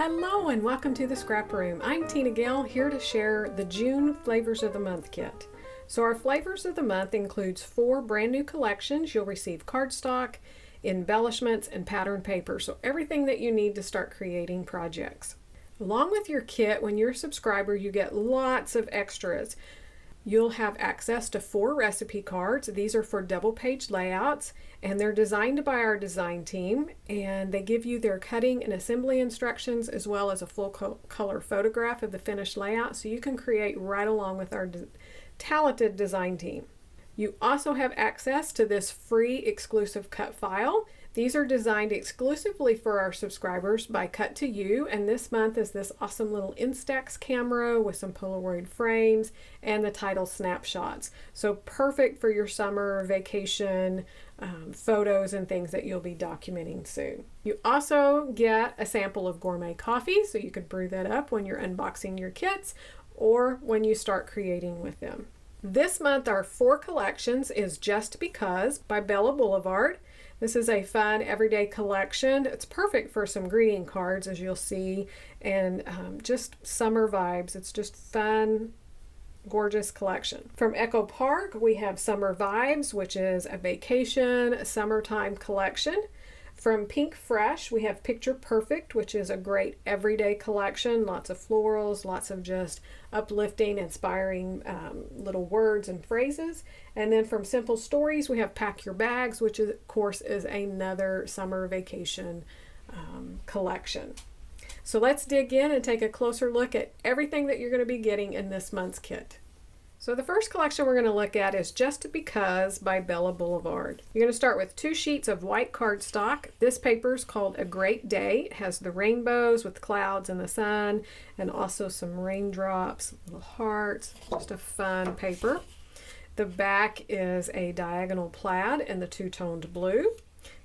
Hello and welcome to the Scrap Room. I'm Tina Gale, here to share the June Flavors of the Month kit. So our Flavors of the Month includes 4 brand new collections. You'll receive cardstock, embellishments, and pattern paper. So everything that you need to start creating projects. Along with your kit, when you're a subscriber, you get lots of extras. You'll have access to 4 recipe cards. These are for double page layouts, and they're designed by our design team, and they give you their cutting and assembly instructions as well as a full color photograph of the finished layout, so you can create right along with our talented design team. You also have access to this free exclusive cut file. These are designed exclusively for our subscribers by Cut to You, and this month is this awesome little Instax camera with some Polaroid frames and the title snapshots. So perfect for your summer vacation photos and things that you'll be documenting soon. You also get a sample of gourmet coffee, so you could brew that up when you're unboxing your kits or when you start creating with them. This month our 4 collections is Just Because by Bella Boulevard. This is a fun everyday collection. It's perfect for some greeting cards, as you'll see, and just summer vibes. It's just fun, gorgeous collection. From Echo Park, we have Summer Vibes, which is a vacation, summertime collection. From Pink Fresh, we have Picture Perfect, which is a great everyday collection. Lots of florals, lots of just uplifting, inspiring little words and phrases. And then from Simple Stories, we have Pack Your Bags, which is, of course is another summer vacation collection. So let's dig in and take a closer look at everything that you're going to be getting in this month's kit. So the first collection we're going to look at is Just Because by Bella Boulevard. You're going to start with 2 sheets of white cardstock. This paper is called A Great Day. It has the rainbows with clouds and the sun, and also some raindrops, little hearts, just a fun paper. The back is a diagonal plaid in the 2-toned blue.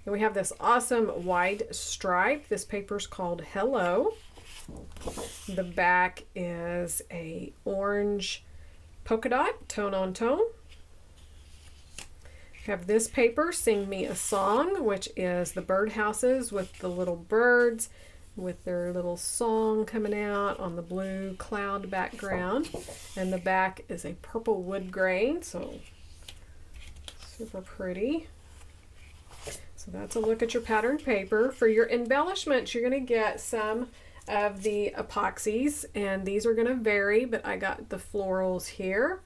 Then we have this awesome wide stripe. This paper is called Hello. The back is a orange polka dot, tone on tone. Have this paper, Sing Me a Song, which is the birdhouses with the little birds with their little song coming out on the blue cloud background. And the back is a purple wood grain, so super pretty. So that's a look at your pattern paper. For your embellishments, you're going to get some of the epoxies, and these are going to vary, but I got the florals here.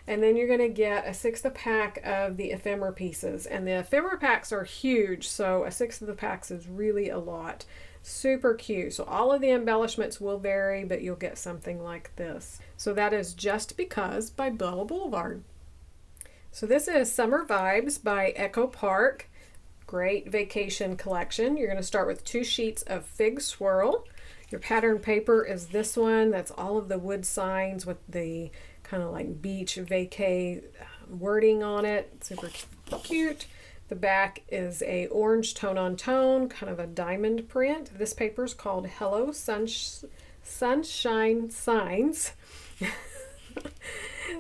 And then you're going to get a 1/6 of a pack of the ephemera pieces, and the ephemera packs are huge, so a 1/6 of the packs is really a lot. Super cute. So all of the embellishments will vary, but you'll get something like this. So that is Just Because by Bella Boulevard. So this is Summer Vibes by Echo Park. Great vacation collection. You're going to start with 2 sheets of Fig Swirl. Your pattern paper is this one. That's all of the wood signs with the kind of like beach vacay wording on it. Super cute. The back is a orange tone on tone, kind of a diamond print. This paper is called Hello Sunshine Signs.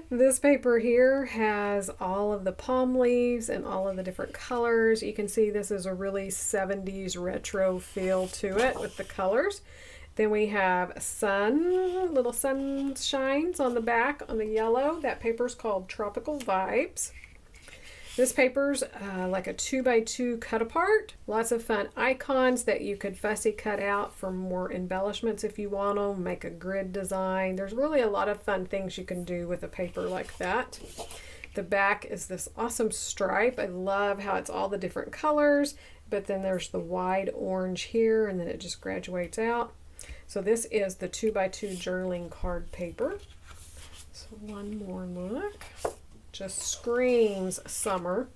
This paper here has all of the palm leaves and all of the different colors. You can see this is a really 70s retro feel to it with the colors. Then we have little sunshines on the back on the yellow. That paper's called Tropical Vibes. This paper's like a 2x2 cut apart. Lots of fun icons that you could fussy cut out for more embellishments if you want them. Make a grid design. There's really a lot of fun things you can do with a paper like that. The back is this awesome stripe. I love how it's all the different colors, but then there's the wide orange here, and then it just graduates out. So this is the 2x2 journaling card paper. So one more look. Just screams summer.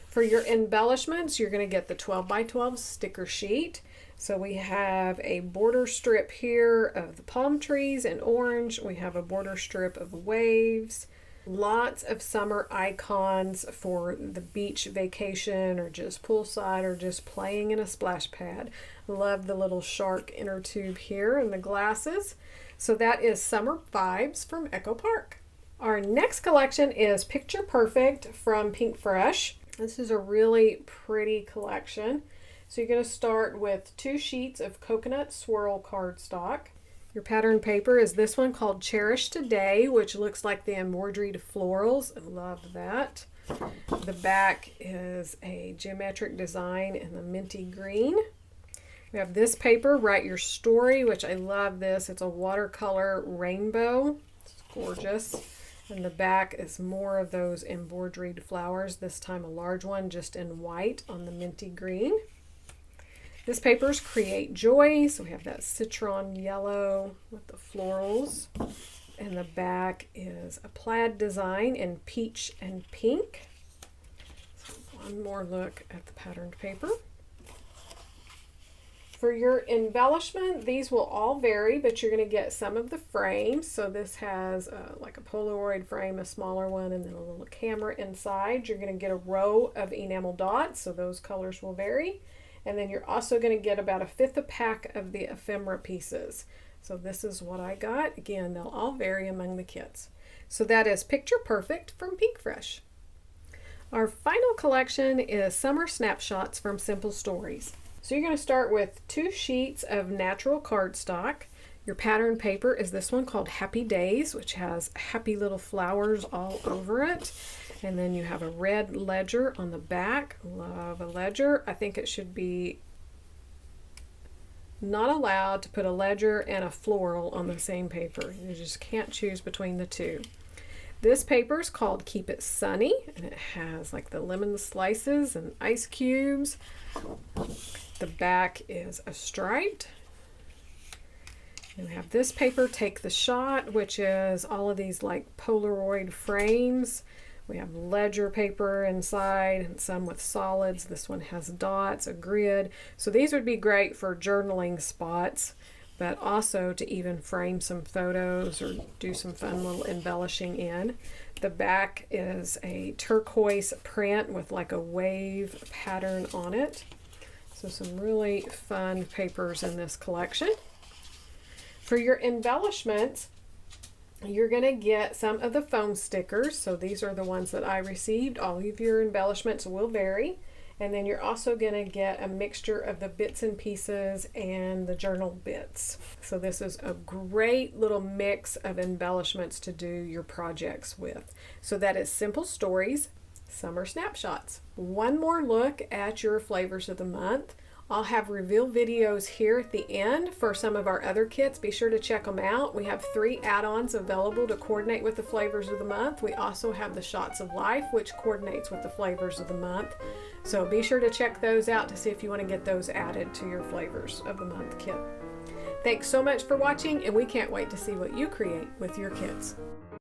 For your embellishments, you're going to get the 12x12 sticker sheet. So we have a border strip here of the palm trees in orange. We have a border strip of waves. Lots of summer icons for the beach vacation or just poolside or just playing in a splash pad. Love the little shark inner tube here and the glasses. So that is Summer Vibes from Echo Park. Our next collection is Picture Perfect from Pink Fresh. This is a really pretty collection. So you're going to start with 2 sheets of coconut swirl cardstock. Your pattern paper is this one called Cherish Today, which looks like the embroidered florals. I love that. The back is a geometric design in the minty green. We have this paper, Write Your Story, which I love this. It's a watercolor rainbow. It's gorgeous. And the back is more of those embroidered flowers, this time a large one just in white on the minty green. This paper is Create Joy, so we have that citron yellow with the florals. And the back is a plaid design in peach and pink. So one more look at the patterned paper. For your embellishment, these will all vary, but you're going to get some of the frames. So this has like a Polaroid frame, a smaller one, and then a little camera inside. You're going to get a row of enamel dots, so those colors will vary. And then you're also going to get about 1/5 a pack of the ephemera pieces. So this is what I got. Again, they'll all vary among the kits. So that is Picture Perfect from Pink Fresh. Our final collection is Summer Snapshots from Simple Stories. So you're going to start with 2 sheets of natural cardstock. Your pattern paper is this one called Happy Days, which has happy little flowers all over it. And then you have a red ledger on the back. Love a ledger. I think it should be not allowed to put a ledger and a floral on the same paper. You just can't choose between the two. This paper is called Keep It Sunny, and it has like the lemon slices and ice cubes. The back is a striped. And we have this paper, Take the Shot, which is all of these like Polaroid frames. We have ledger paper inside and some with solids. This one has dots, a grid. So these would be great for journaling spots, but also to even frame some photos or do some fun little embellishing in. The back is a turquoise print with like a wave pattern on it. So some really fun papers in this collection. For your embellishments, you're going to get some of the foam stickers. So these are the ones that I received. All of your embellishments will vary. And then you're also going to get a mixture of the bits and pieces and the journal bits. So this is a great little mix of embellishments to do your projects with. So that is Simple Stories, Summer Snapshots. One more look at your flavors of the month. I'll have reveal videos here at the end for some of our other kits. Be sure to check them out. We have 3 add-ons available to coordinate with the flavors of the month. We also have the Shots of Life, which coordinates with the flavors of the month. So be sure to check those out to see if you want to get those added to your flavors of the month kit. Thanks so much for watching, and we can't wait to see what you create with your kits.